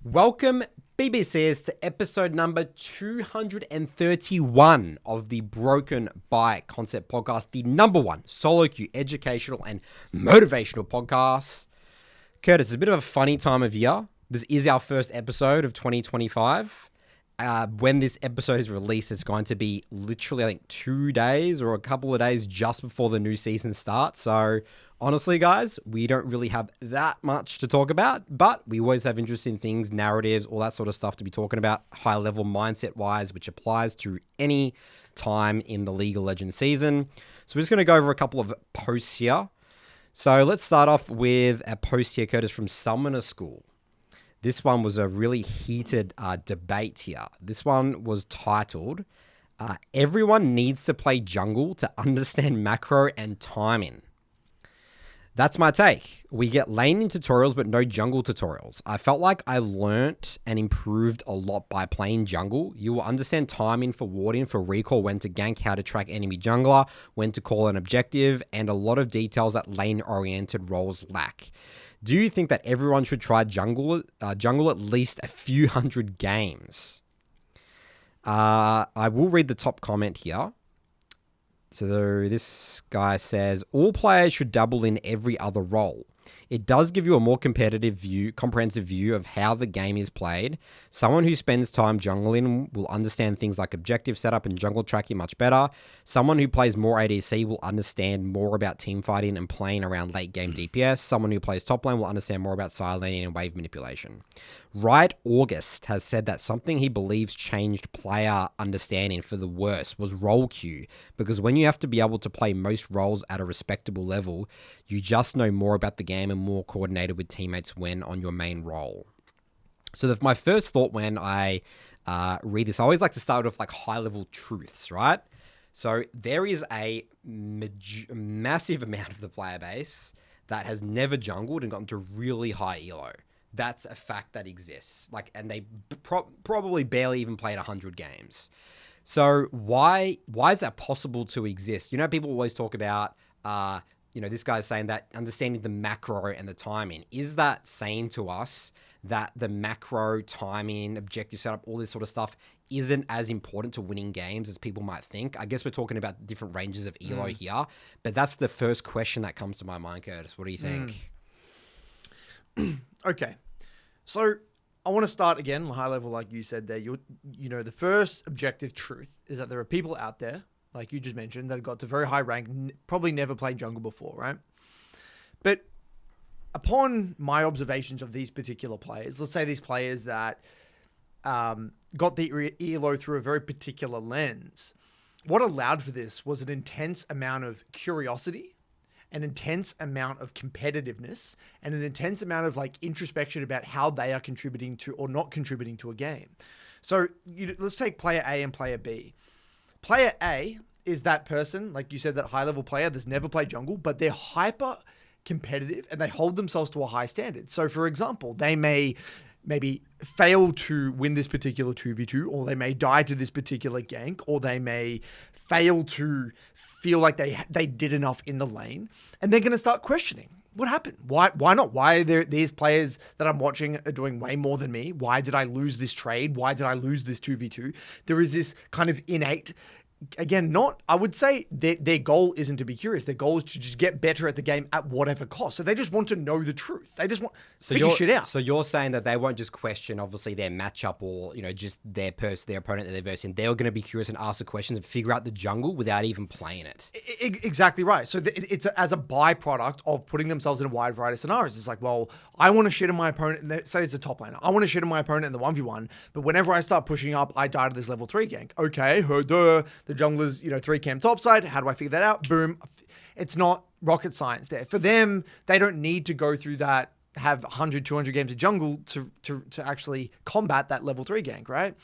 Welcome, BBCers, to episode number 231 of the Broken by Concept podcast, the number one solo queue educational and motivational podcast. Curtis, it's a bit of a funny time of year. This is our first episode of 2025. When this episode is released, it's going to be literally, I think, 2 days or a couple of days just before the new season starts. So honestly, guys, we don't really have that much to talk about, but we always have interesting things, narratives, all that sort of stuff to be talking about, high level mindset wise, which applies to any time in the League of Legends season. So we're just going to go over a couple of posts here. So let's start off with a post here, Curtis, from Summoner Skool. This one was a really heated debate here. This one was titled, Everyone Needs to Play Jungle to Understand Macro and Timing. That's my take. We get laning tutorials, but no jungle tutorials. I felt like I learnt and improved a lot by playing jungle. You will understand timing for warding, for recall, when to gank, how to track enemy jungler, when to call an objective, and a lot of details that lane-oriented roles lack. Do you think that everyone should try jungle at least a few hundred games? I will read the top comment here. So this guy says, all players should double in every other role. It does give you a more comprehensive view of how the game is played. Someone who spends time jungling will understand things like objective setup and jungle tracking much better. Someone who plays more ADC will understand more about team fighting and playing around late game DPS. Someone who plays top lane will understand more about side laning and wave manipulation. Right August has said that something he believes changed player understanding for the worse was role queue, because when you have to be able to play most roles at a respectable level, you just know more about the game and more coordinated with teammates when on your main role. So my first thought when I read this, I always like to start with like high-level truths, right? So there is a massive amount of the player base that has never jungled and gotten to really high elo. That's a fact that exists. And they probably barely even played 100 games. So why is that possible to exist? You know, people always talk about, this guy's saying that understanding the macro and the timing. Is that saying to us that the macro, timing, objective setup, all this sort of stuff isn't as important to winning games as people might think? I guess we're talking about different ranges of elo here, but that's the first question that comes to my mind, Curtis. What do you think? Okay. So I want to start again, high level, like you said there. The first objective truth is that there are people out there, like you just mentioned, that got to very high rank, probably never played jungle before, right? But upon my observations of these particular players, let's say these players that got the elo through a very particular lens, what allowed for this was an intense amount of curiosity, an intense amount of competitiveness, and an intense amount of introspection about how they are contributing to or not contributing to a game. So let's take player A and player B. Player A is that person, like you said, that high-level player that's never played jungle, but they're hyper competitive and they hold themselves to a high standard. So for example, they may maybe fail to win this particular 2v2, or they may die to this particular gank, or they may fail to feel like they did enough in the lane, and they're going to start questioning. What happened? Why not? Why are these players that I'm watching are doing way more than me? Why did I lose this trade? Why did I lose this 2v2? There is this kind of innate, again, I would say their goal isn't to be curious. Their goal is to just get better at the game at whatever cost. So they just want to know the truth. They just want to figure shit out. So you're saying that they won't just question, obviously, their matchup or, just their opponent that they're versing. They're going to be curious and ask the questions and figure out the jungle without even playing it. Exactly right. So it's as a byproduct of putting themselves in a wide variety of scenarios. It's like, well, I want to shit on my opponent. And say it's a top laner. I want to shit on my opponent in the 1v1. But whenever I start pushing up, I die to this level 3 gank. Okay, the jungler's, 3 camp topside. How do I figure that out? Boom. It's not rocket science there. For them, they don't need to go through that, have 100, 200 games of jungle to actually combat that level 3 gank, right?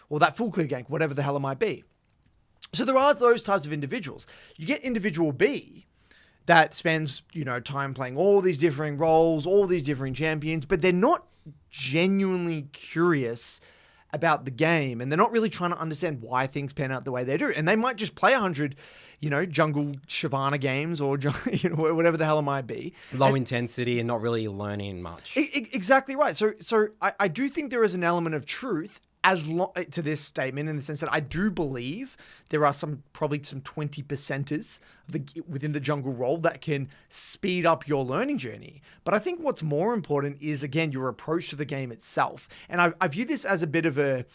Or that full clear gank, whatever the hell it might be. So there are those types of individuals. You get individual B that spends, time playing all these differing roles, all these different champions, but they're not genuinely curious about the game, and they're not really trying to understand why things pan out the way they do. And they might just play 100, jungle Shyvana games or whatever the hell it might be. Low intensity and not really learning much. Exactly right. So I do think there is an element of truth to this statement, in the sense that I do believe there are probably some 20%ers within the jungle role that can speed up your learning journey. But I think what's more important is, again, your approach to the game itself. And I view this as a bit of a,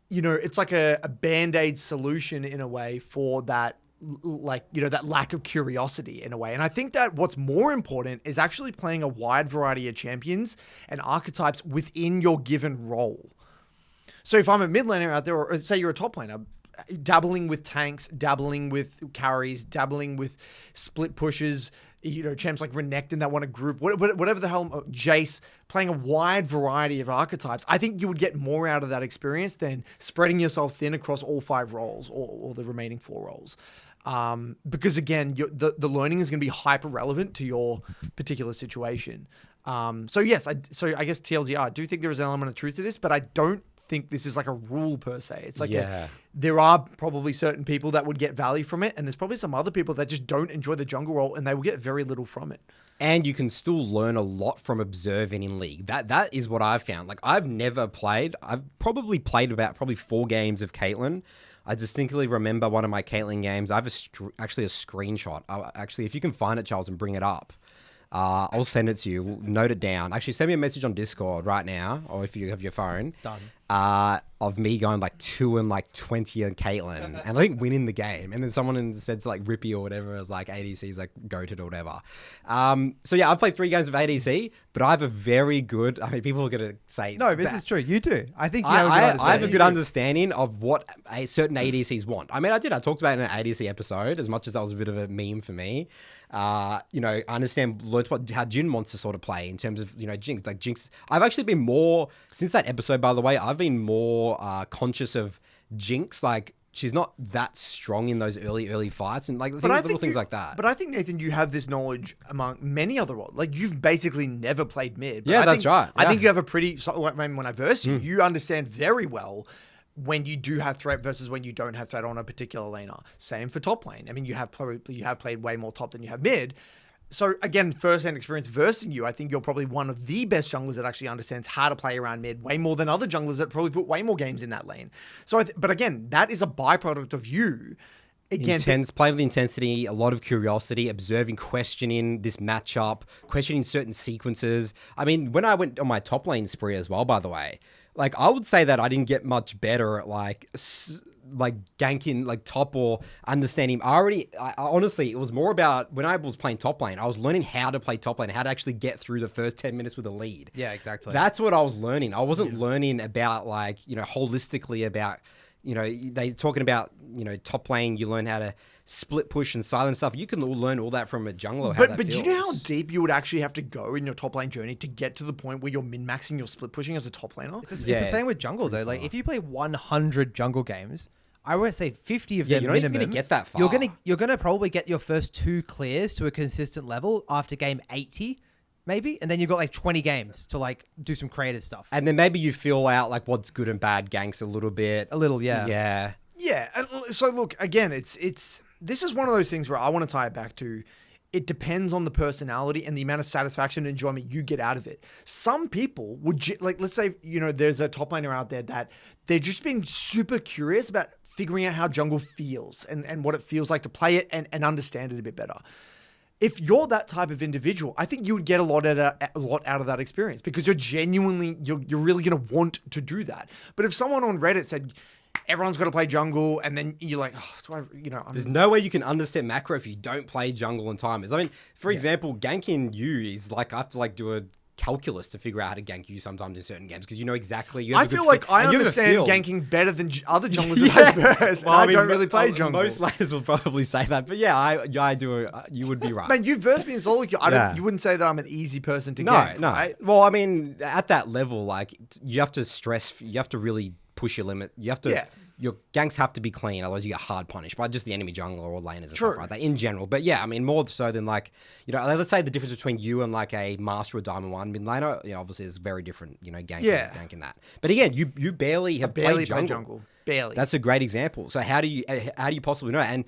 it's like a Band-Aid solution in a way for that, that lack of curiosity in a way. And I think that what's more important is actually playing a wide variety of champions and archetypes within your given role. So if I'm a mid laner out there, or say you're a top laner, dabbling with tanks, dabbling with carries, dabbling with split pushes, champs like Renekton that want to group, whatever the hell, Jace, playing a wide variety of archetypes, I think you would get more out of that experience than spreading yourself thin across all 5 roles or the remaining 4 roles. Because again, the learning is going to be hyper relevant to your particular situation. So yes, I guess TLDR, I do think there is an element of truth to this, but I don't think this is like a rule per se. It's like there are probably certain people that would get value from it, and there's probably some other people that just don't enjoy the jungle role and they will get very little from it. And you can still learn a lot from observing in League. That is what I've found. Like, I've never played. I've probably played about 4 games of Caitlyn. I distinctly remember one of my Caitlyn games. I have actually a screenshot. Actually, if you can find it, Charles, and bring it up, I'll send it to you. We'll note it down. Actually, send me a message on Discord right now, or if you have your phone. Done. Of me going 2 and 20 on Caitlyn, and I think winning the game. And then someone said to Rippy or whatever, was like ADC's goated or whatever. So yeah, I've played 3 games of ADC, but I have a very good. I mean, people are gonna say no. This is true. You do. I think I have a good understanding of what certain ADCs want. I mean, I talked about it in an ADC episode, as much as that was a bit of a meme for me. I learned how Jin wants to sort of play in terms of Jinx. Like Jinx, I've actually been more since that episode. By the way, I've been more conscious of Jinx. Like, she's not that strong in those early fights and little things like that. But I think, Nathan, you have this knowledge among many other roles. Like, you've basically never played mid. But yeah, that's right. I think you have a pretty. When I verse you, you understand very well when you do have threat versus when you don't have threat on a particular laner. Same for top lane. I mean, you have played way more top than you have mid. So again, first-hand experience versing you, I think you're probably one of the best junglers that actually understands how to play around mid way more than other junglers that probably put way more games in that lane. So, but again, that is a byproduct of you. Again, playing with intensity, a lot of curiosity, observing, questioning this matchup, questioning certain sequences. I mean, when I went on my top lane spree as well, by the way, I would say that I didn't get much better at ganking top or understanding. I honestly, it was more about when I was playing top lane, I was learning how to play top lane, how to actually get through the first 10 minutes with a lead. Yeah, exactly. That's what I was learning. I wasn't learning about holistically about, they talking about, top lane, you learn how to split push and silence stuff. You can learn all that from a jungler. But do you know how deep you would actually have to go in your top lane journey to get to the point where you're min-maxing your split pushing as a top laner? It's the same with jungle though. Like, if you play 100 jungle games, I would say 50 of them you're not minimum. Even gonna get that far. You're gonna probably get your first 2 clears to a consistent level after game 80. Maybe, and then you've got 20 games to do some creative stuff. And then maybe you feel out what's good and bad ganks a little bit. Yeah. And so look, again, this is one of those things where I want to tie it back to, it depends on the personality and the amount of satisfaction and enjoyment you get out of it. Some people would, let's say, there's a top laner out there that they're just being super curious about figuring out how jungle feels and what it feels like to play it and understand it a bit better. If you're that type of individual, I think you would get a lot out of that experience because you're really going to want to do that. But if someone on Reddit said, everyone's got to play jungle, and then you're like, there's no way you can understand macro if you don't play jungle and timers. I mean, for example, ganking you is I have to do a calculus to figure out how to gank you sometimes in certain games because you know exactly. I feel like I understand ganking better than other junglers that I verse. Well, I don't really play jungle. Most laners will probably say that, but yeah, I do. You would be right. Man, you versed me in solo queue. You wouldn't say that I'm an easy person to gank. No. Right? Well, I mean, at that level, you have to stress. You have to really push your limit. You have to. Yeah. your ganks have to be clean, otherwise you get hard punished by just the enemy jungler or laners and True. stuff like that in general. But yeah, I mean, more so than like, let's say the difference between you and like a Master or Diamond 1 mid laner, obviously is very different, ganking that. But again, you barely have played jungle. Barely. That's a great example. So how do you possibly know? And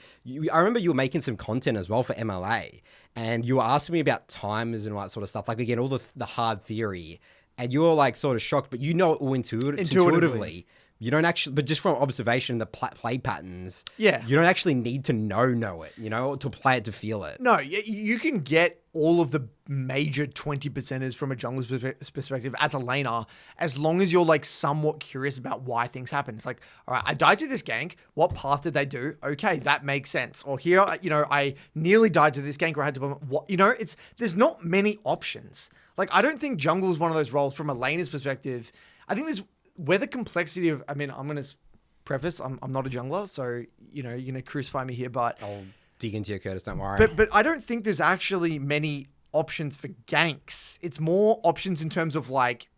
I remember you were making some content as well for MLA, and you were asking me about timers and all that sort of stuff. Like again, all the hard theory, and you were like sort of shocked, but you know it all intuitively. You don't actually, but just from observation, the play patterns. Yeah. You don't actually need to know it, to play it to feel it. No, you can get all of the major 20%ers from a jungler's perspective as a laner, as long as you're like somewhat curious about why things happen. It's like, all right, I died to this gank. What path did they do? Okay, that makes sense. Or here, I nearly died to this gank or I had to, there's not many options. Like, I don't think jungle is one of those roles from a laner's perspective. I think there's where the complexity of, I'm going to preface, I'm not a jungler, so, you're going to crucify me here, but I'll dig into your Curtis, don't worry. But I don't think there's actually many options for ganks. It's more options in terms of like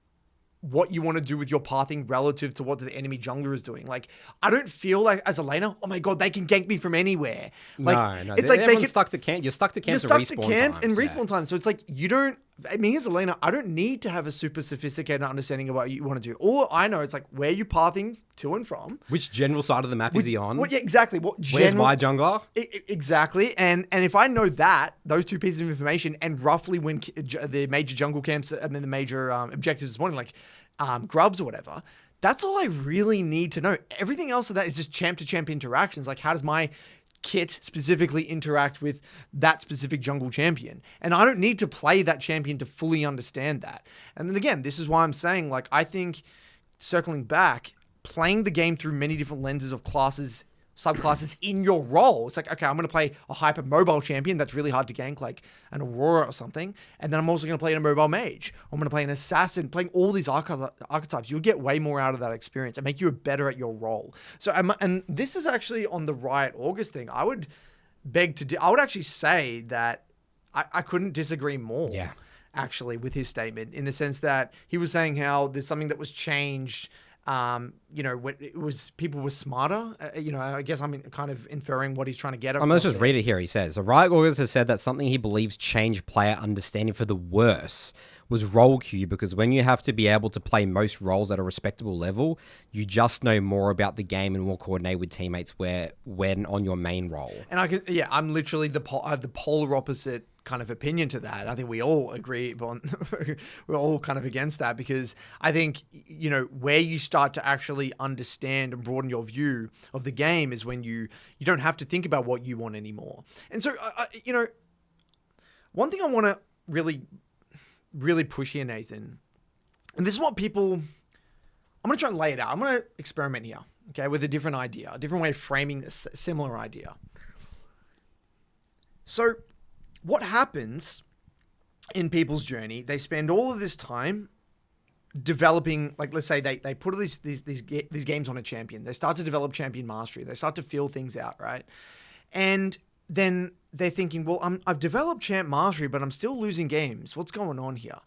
what you want to do with your pathing relative to what the enemy jungler is doing. Like, I don't feel like as a laner, oh my God, they can gank me from anywhere. Like, no. It's like everyone's stuck to camp. You're stuck to camps and respawn times. And respawn times. So it's like, as a laner, I don't need to have a super sophisticated understanding of what you want to do. All I know is like where you're pathing to and from. Which general side of the map is he on? Yeah, exactly. Where's my jungler? Exactly. And if I know those two pieces of information, and roughly when the major jungle camps and then the major objectives this morning, like grubs or whatever, that's all I really need to know. Everything else of that is just champ to champ interactions. Like, how does my kit specifically interact with that specific jungle champion? And I don't need to play that champion to fully understand that. And then again, this is why I'm saying, like, I think, circling back, playing the game through many different lenses of classes, subclasses in your role. It's like, okay, I'm going to play a hyper mobile champion that's really hard to gank, like an Aurora or something. And then I'm also going to play a mobile mage. I'm going to play an assassin, playing all these archetypes. You'll get way more out of that experience and make you better at your role. So, and this is actually on the Riot August thing. I would I would actually say that I couldn't disagree more. Yeah. Actually, with his statement, in the sense that he was saying how there's something that was changed. When it was people were smarter. I guess I'm kind of inferring what he's trying to get at. Let's just read it here. He says, "So Riot August has said that something he believes changed player understanding for the worse was role queue, because when you have to be able to play most roles at a respectable level, you just know more about the game and more coordinate with teammates when on your main role." And I'm literally I have the polar opposite kind of opinion to that. I think we all agree on, we're all kind of against that, because I think, where you start to actually understand and broaden your view of the game is when you don't have to think about what you want anymore. And so, one thing I want to really, really push here, Nathan, and this is what I'm going to try and lay it out. I'm going to experiment here, okay, with a different idea, a different way of framing this similar idea. So, what happens in people's journey? They spend all of this time developing, like, let's say they put all these games on a champion. They start to develop champion mastery. They start to feel things out, right? And then they're thinking, well, I've developed champ mastery, but I'm still losing games. What's going on here?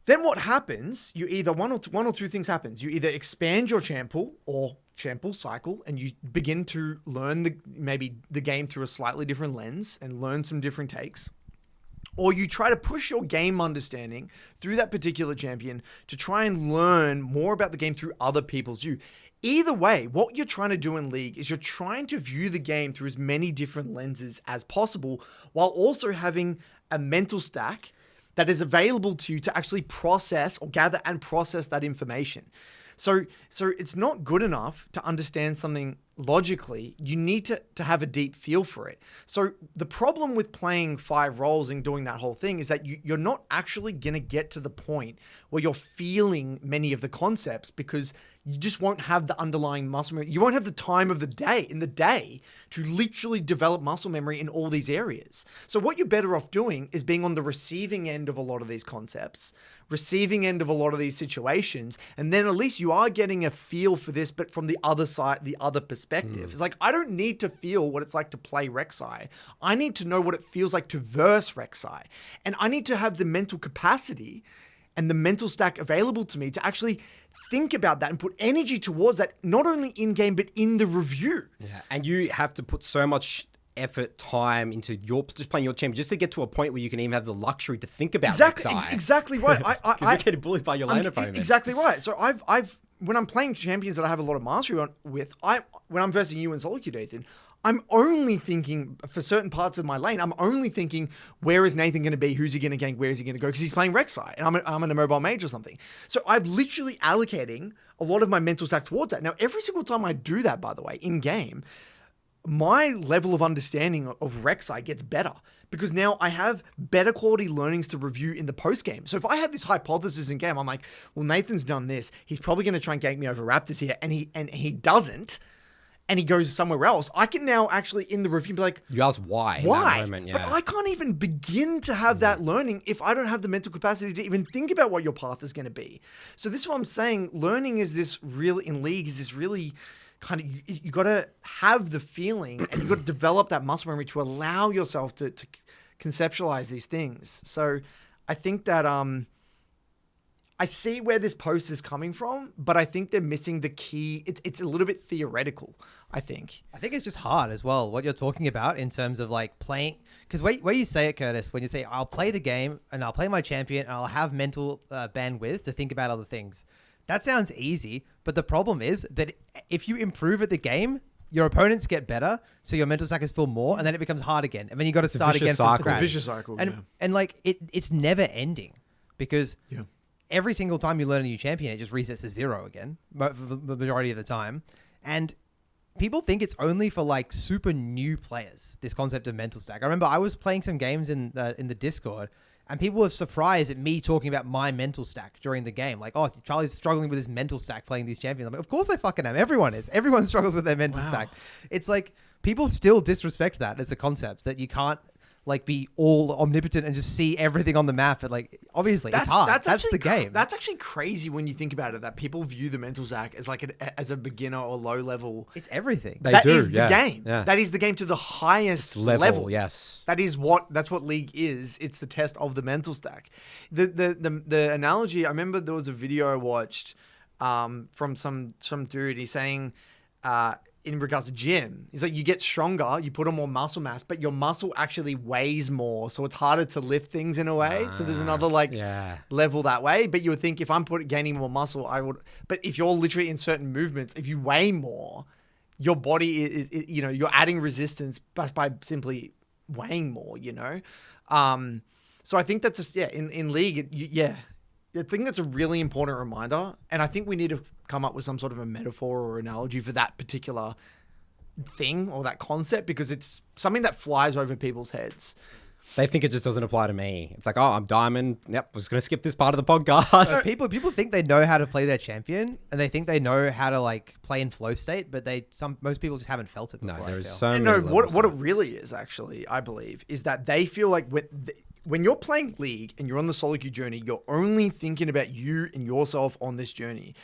Then what happens? You either one or two things happens. You either expand your champ pool or champ pool cycle, and you begin to learn maybe the game through a slightly different lens and learn some different takes. Or you try to push your game understanding through that particular champion to try and learn more about the game through other people's view. Either way, what you're trying to do in League is you're trying to view the game through as many different lenses as possible, while also having a mental stack that is available to you to actually process or gather and process that information. So it's not good enough to understand something logically. You need to have a deep feel for it. So the problem with playing 5 roles and doing that whole thing is that you're not actually going to get to the point where you're feeling many of the concepts, because you just won't have the underlying muscle memory. You won't have the time of the day to literally develop muscle memory in all these areas. So what you're better off doing is being on the receiving end of a lot of these concepts, receiving end of a lot of these situations, and then at least you are getting a feel for this, but from the other side, the other perspective. It's like, I don't need to feel what it's like to play Rek'Sai. I need to know what it feels like to verse Rek'Sai. And I need to have the mental capacity and the mental stack available to me to actually think about that and put energy towards that, not only in game, but in the review. Yeah. And you have to put so much effort, time into just playing your champion just to get to a point where you can even have the luxury to think about Exactly right. Because you're getting bullied by your lane opponent. Exactly right. So I've when I'm playing champions that I have a lot of mastery with, when I'm versing you in solo queue, Nathan, I'm only thinking for certain parts of my lane. I'm only thinking, where is Nathan going to be? Who's he going to gank? Where is he going to go? Because he's playing Rek'Sai, and I'm in a mobile mage or something. So I'm literally allocating a lot of my mental stack towards that. Now, every single time I do that, by the way, in game, my level of understanding of Rek'Sai gets better because now I have better quality learnings to review in the post game. So if I have this hypothesis in game, I'm like, well, Nathan's done this. He's probably going to try and gank me over Raptors here, and he doesn't. And he goes somewhere else, I can now actually in the review be like, you ask why? In that moment, yeah. But I can't even begin to have that learning if I don't have the mental capacity to even think about what your path is going to be. So this is what I'm saying. Learning is this really in League is this really kind of, you got to have the feeling and you got to develop that muscle memory to allow yourself to conceptualize these things. So I think that I see where this post is coming from, but I think they're missing the key. It's a little bit theoretical, I think. I think it's just hard as well, what you're talking about in terms of like playing. Because where you say it, Curtis, when you say, I'll play the game and I'll play my champion and I'll have mental bandwidth to think about other things. That sounds easy, but the problem is that if you improve at the game, your opponents get better, so your mental stack is full more, and then it becomes hard again. And then you got to start again from scratch. It's a vicious cycle, and like it's never ending because... Yeah. Every single time you learn a new champion, it just resets to 0 again, for the majority of the time. And people think it's only for like super new players, this concept of mental stack. I remember I was playing some games in the Discord, and people were surprised at me talking about my mental stack during the game. Like, oh, Charlie's struggling with his mental stack playing these champions. I'm like, of course I fucking am. Everyone is. Everyone struggles with their mental stack. It's like people still disrespect that as a concept, that you can't like be all omnipotent and just see everything on the map. And like, obviously it's hard. That's the game. That's actually crazy when you think about it, that people view the mental stack as like as a beginner or low level. It's everything. That is the game. Yeah. That is the game to the highest level. Yes. That's what League is. It's the test of the mental stack. The analogy, I remember there was a video I watched from some dude. He's saying, in regards to gym, he's like, you get stronger, you put on more muscle mass, but your muscle actually weighs more, so it's harder to lift things in a way. So there's another level that way. But you would think if I'm gaining more muscle, I would. But if you're literally in certain movements, if you weigh more, your body is you're adding resistance by simply weighing more. So I think that's just in League, I think that's a really important reminder, and I think we need to come up with some sort of a metaphor or analogy for that particular thing or that concept, because it's something that flies over people's heads. They think it just doesn't apply to me. It's like, oh, I'm Diamond. Yep, I was going to skip this part of the podcast. People think they know how to play their champion, and they think they know how to like play in flow state, but most people just haven't felt it before. No, there's so many levels. What it really is, actually, I believe, is that they feel like when you're playing League and you're on the solo queue journey, you're only thinking about you and yourself on this journey.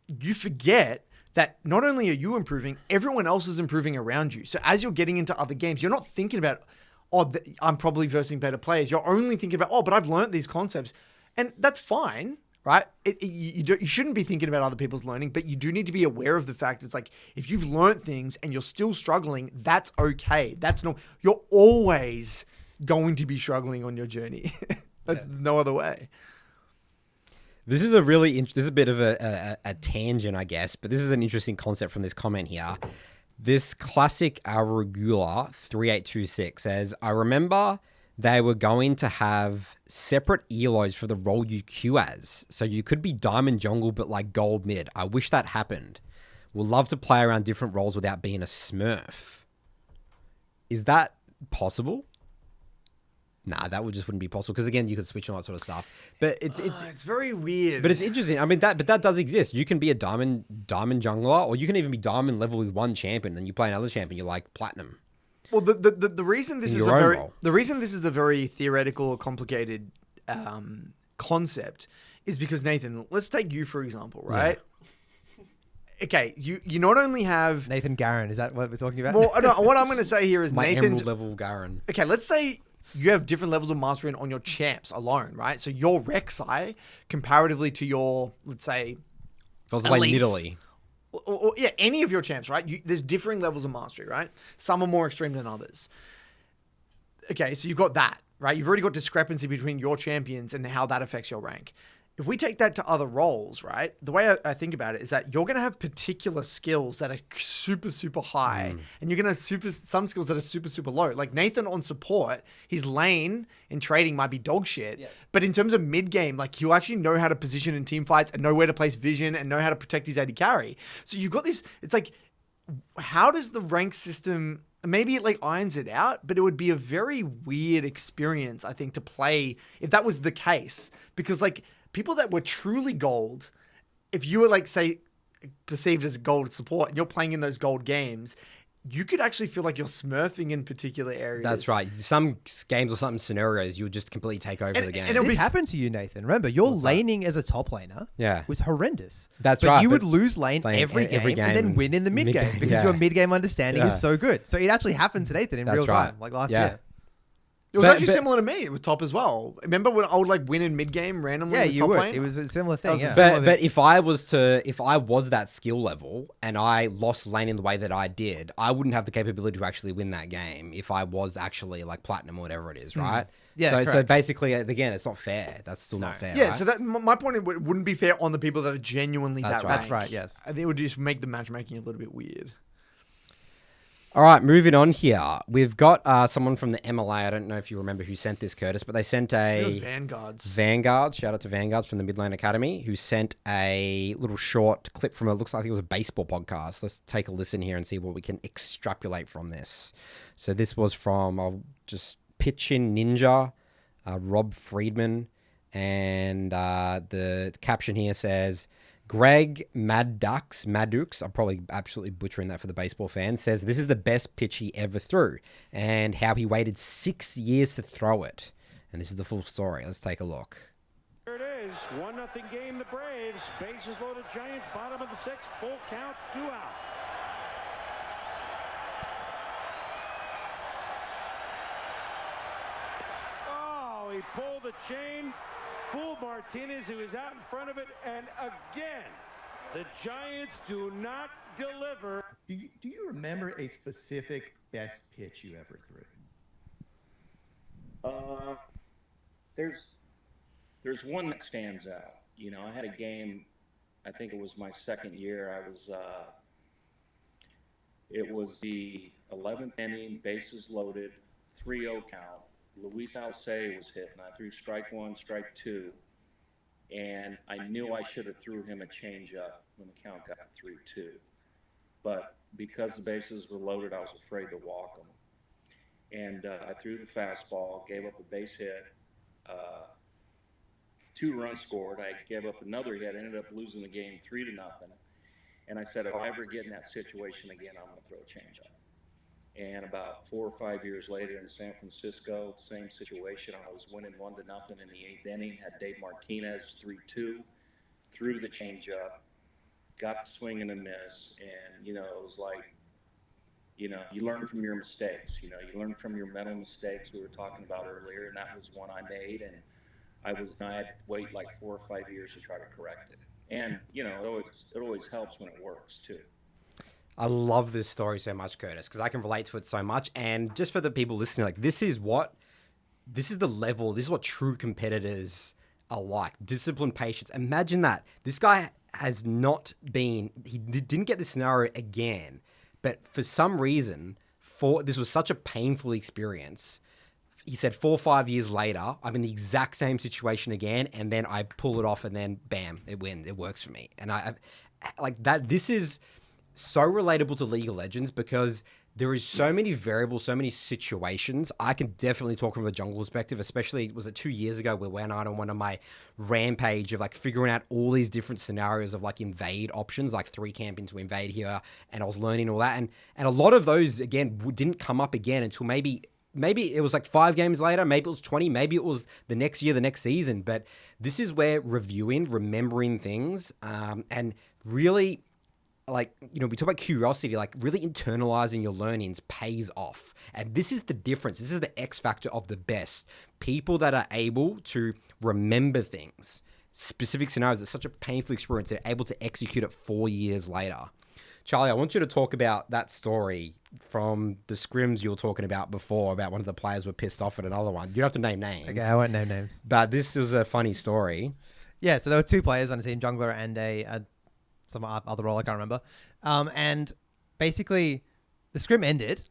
You forget that not only are you improving, everyone else is improving around you. So as you're getting into other games, you're not thinking about, I'm probably versing better players. You're only thinking about, but I've learned these concepts. And that's fine, right? You shouldn't be thinking about other people's learning, but you do need to be aware of the fact it's like, if you've learned things and you're still struggling, that's okay. You're always going to be struggling on your journey. That's no other way. This is a bit of a tangent, I guess, but this is an interesting concept from this comment here. This classic Arugula 3826 says, I remember they were going to have separate elos for the role you queue as. So you could be diamond jungle, but like gold mid. I wish that happened. Would love to play around different roles without being a smurf. Is that possible? Nah, that wouldn't be possible, because again, you could switch and all that sort of stuff. But it's very weird. But it's interesting. I mean, that does exist. You can be a diamond jungler, or you can even be diamond level with one champion, then you play another champion, you're like platinum. Well, the reason this is a very theoretical or complicated concept is because, Nathan, let's take you for example, right? Yeah. Okay, you not only have Nathan Garen, is that what we're talking about? Well, no, what I'm going to say here is my Nathan emerald level Garen. Okay, let's say you have different levels of mastery on your champs alone, right? So your Rek'Sai, comparatively to your, let's say, If I was playing Elise, Italy. or any of your champs, right? There's differing levels of mastery, right? Some are more extreme than others. Okay, so you've got that, right? You've already got discrepancy between your champions and how that affects your rank. If we take that to other roles, right? The way I think about it is that you're going to have particular skills that are super, super high, and you're going to have some skills that are super, super low. Like Nathan on support, his lane in trading might be dog shit, but in terms of mid game, like he'll actually know how to position in team fights and know where to place vision and know how to protect his AD carry. So you've got this. It's like, how does the rank system? Maybe it like irons it out, but it would be a very weird experience, I think, to play if that was the case, because like. People that were truly gold, if you were like, say, perceived as gold support and you're playing in those gold games, you could actually feel like you're smurfing in particular areas. That's right. Some games or some scenarios, you would just completely take over the game. And this happened to you, Nathan. Remember, your laning as a top laner was horrendous. That's right. You would lose lane every game and then win in the mid game because your mid game understanding is so good. So it actually happened to Nathan in real time, like last year. It was actually similar to me with top as well. Remember when I would like win in mid game randomly? Yeah, with you top would. lane? It was a similar thing. But if I was that skill level and I lost lane in the way that I did, I wouldn't have the capability to actually win that game if I was actually like platinum or whatever it is, right? Yeah. So basically, again, it's not fair. That's still not fair. Yeah. Right? So that my point, it wouldn't be fair on the people that are genuinely that rank. That's right. Yes. I think it would just make the matchmaking a little bit weird. All right, moving on here. We've got someone from the MLA. I don't know if you remember who sent this, Curtis, but they sent It was Vanguards. Vanguards. Shout out to Vanguards from the Midlane Academy, who sent a little short clip from looks like it was a baseball podcast. Let's take a listen here and see what we can extrapolate from this. So this was from, I'll just pitch in Ninja, Rob Friedman, and the caption here says, Greg Madux, I'm probably absolutely butchering that for the baseball fans, says this is the best pitch he ever threw and how he waited 6 years to throw it. And this is the full story. Let's take a look. Here it is. 1-0 game, the Braves. Bases loaded, Giants, bottom of the sixth. Full count, 2 out. Oh, he pulled the chain. Fooled Martinez, who was out in front of it, and again, the Giants do not deliver. Do you remember a specific best pitch you ever threw? There's one that stands out. You know, I had a game, I think it was my second year. It was the 11th inning, bases loaded, 3-0 count. Luis Alcé was hit, and I threw strike one, strike two, and I knew I should have threw him a changeup when the count got to 3-2. But because the bases were loaded, I was afraid to walk him. And I threw the fastball, gave up a base hit, 2 runs scored. I gave up another hit, ended up losing the game 3-0. And I said, if I ever get in that situation again, I'm going to throw a changeup. And about 4 or 5 years later in San Francisco, same situation. I was winning 1-0 in the 8th inning, had Dave Martinez 3-2, threw the changeup, got the swing and a miss. And, you know, it was like, you know, you learn from your mistakes. You know, you learn from your mental mistakes we were talking about earlier, and that was one I made. And I had to wait like 4 or 5 years to try to correct it. And, you know, it always helps when it works, too. I love this story so much, Curtis, because I can relate to it so much. And just for the people listening, like this is the level, this is what true competitors are like. Discipline, patience. Imagine that. This guy has not been, he didn't get this scenario again, but for some reason, this was such a painful experience. He said 4 or 5 years later, I'm in the exact same situation again, and then I pull it off, and then bam, it wins. It works for me. And I like that. This is so relatable to League of Legends because there is so many variables, so many situations. I can definitely talk from a jungle perspective, especially, was it 2 years ago where when I went on my rampage of like figuring out all these different scenarios of like invade options, like 3 camping to invade here, and I was learning all that. And a lot of those, again, didn't come up again until maybe it was like 5 games later, maybe it was 20, maybe it was the next year, the next season. But this is where reviewing, remembering things, and really like, we talk about curiosity, like really internalizing your learnings pays off. And this is the difference. This is the X factor of the best. People that are able to remember things, specific scenarios, it's such a painful experience. They're able to execute it 4 years later. Charlie, I want you to talk about that story from the scrims you were talking about before, about one of the players were pissed off at another one. You don't have to name names. Okay, I won't name names. But this was a funny story. Yeah, so there were 2 players on the team, jungler and some other role, I can't remember. And basically, the scrim ended,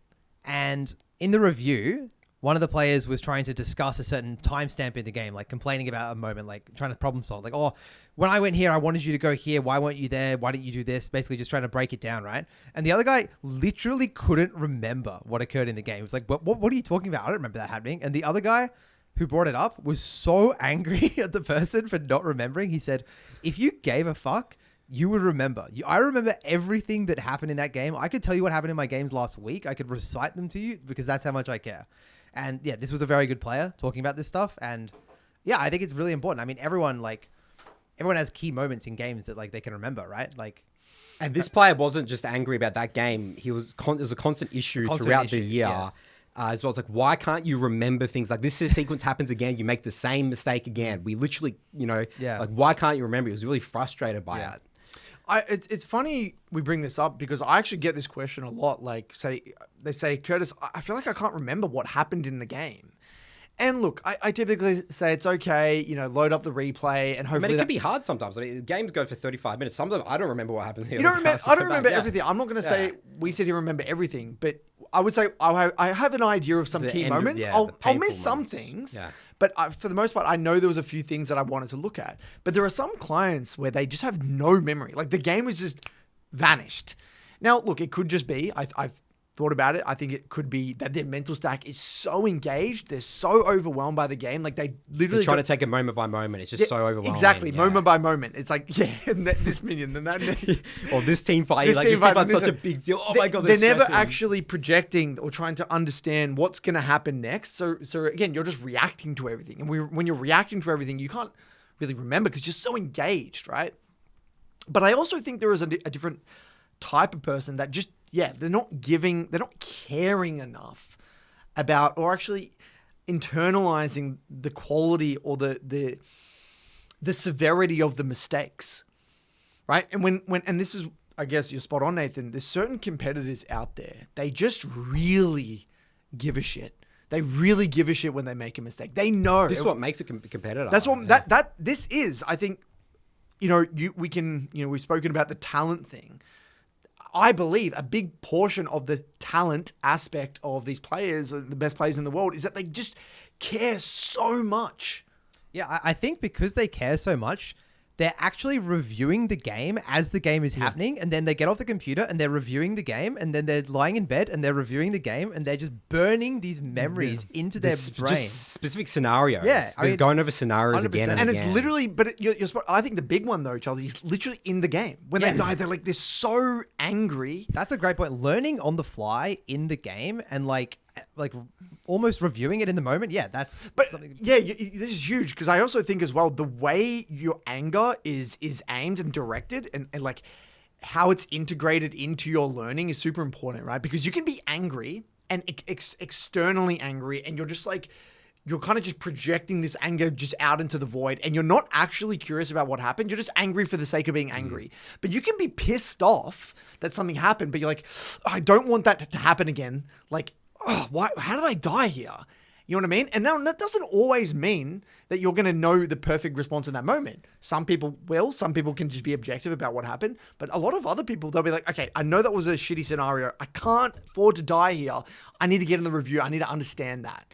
and in the review, one of the players was trying to discuss a certain timestamp in the game, like complaining about a moment, like trying to problem solve. Like, oh, when I went here, I wanted you to go here. Why weren't you there? Why didn't you do this? Basically just trying to break it down, right? And the other guy literally couldn't remember what occurred in the game. He was like, what are you talking about? I don't remember that happening. And the other guy who brought it up was so angry at the person for not remembering. He said, if you gave a fuck, you would remember. I remember everything that happened in that game. I could tell you what happened in my games last week. I could recite them to you because that's how much I care. And yeah, this was a very good player talking about this stuff. And yeah, I think it's really important. I mean, everyone has key moments in games that like they can remember, right? Like, and this player wasn't just angry about that game. He was it was a constant issue throughout the year. Yes. As well. It's like, why can't you remember things? Like, this sequence happens again, you make the same mistake again. We literally, like, why can't you remember? He was really frustrated by it. It's funny we bring this up because I actually get this question a lot. Like, they say, Curtis, I feel like I can't remember what happened in the game. And look, I typically say it's okay, load up the replay and hopefully... I mean, it can be hard sometimes. I mean, games go for 35 minutes. Sometimes I don't remember what happened here. I don't remember everything. I'm not going to say we sit here and remember everything, but I would say I have an idea of some key moments. I'll miss some things, but for the most part, I know there was a few things that I wanted to look at. But there are some clients where they just have no memory. Like, the game is just vanished. Now, look, it could just be, I've thought about it. I think it could be that their mental stack is so engaged. They're so overwhelmed by the game. Like, they literally... They're trying to take it moment by moment. It's just so overwhelming. Exactly. Moment by moment. It's like, this minion and that. Or this team fight. This team fight's such a big deal. Oh my God, they're never actually projecting or trying to understand what's going to happen next. So again, you're just reacting to everything. And when you're reacting to everything, you can't really remember because you're so engaged, right? But I also think there is a different type of person that just... they're not caring enough about or actually internalizing the quality or the severity of the mistakes, right? And and this is, I guess you're spot on, Nathan, there's certain competitors out there, they just really give a shit. They really give a shit when they make a mistake. They know. This is what makes a competitor. That's what this is. I think, we've spoken about the talent thing. I believe a big portion of the talent aspect of these players, the best players in the world, is that they just care so much. Yeah, I think because they care so much, they're actually reviewing the game as the game is happening, and then they get off the computer and they're reviewing the game, and then they're lying in bed and they're reviewing the game, and they're just burning these memories into their brain. Just specific scenarios. Yeah, They're going over scenarios 100%. Again and it's literally, but you're spot. I think the big one though, Charlie, is literally in the game. When they die, they're so angry. That's a great point. Learning on the fly in the game and like almost reviewing it in the moment. Yeah, that's something. Yeah, this is huge because I also think as well the way your anger is aimed and directed and like how it's integrated into your learning is super important, right? Because you can be angry and externally angry, and you're just like, you're kind of just projecting this anger just out into the void, and you're not actually curious about what happened. You're just angry for the sake of being angry. But you can be pissed off that something happened, but you're like, I don't want that to happen again. Like, oh, why? How did I die here? You know what I mean? And now that doesn't always mean that you're going to know the perfect response in that moment. Some people will. Some people can just be objective about what happened. But a lot of other people, they'll be like, okay, I know that was a shitty scenario. I can't afford to die here. I need to get in the review. I need to understand that.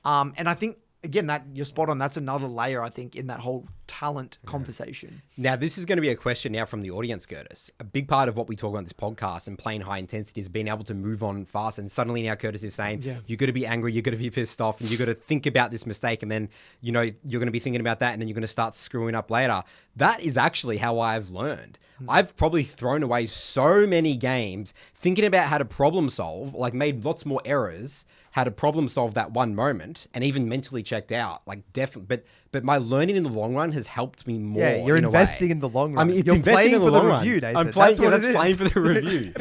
And I think, again, that you're spot on. That's another layer, I think, in that whole talent conversation. Now, this is going to be a question now from the audience, Curtis. A big part of what we talk about in this podcast and playing high intensity is being able to move on fast. And suddenly now Curtis is saying, you got to be angry, you got to be pissed off, and you got to think about this mistake. And then, you're going to be thinking about that, and then you're going to start screwing up later. That is actually how I've learned. I've probably thrown away so many games thinking about how to problem solve, like made lots more errors, how to problem solve that one moment, and even mentally checked out, like definitely. but my learning in the long run has helped me more. Yeah, you're in a investing way. in the long run. I mean, it's you're investing playing in the for the long run. review, Nathan. I'm playing. That's what Playing it for is. the review.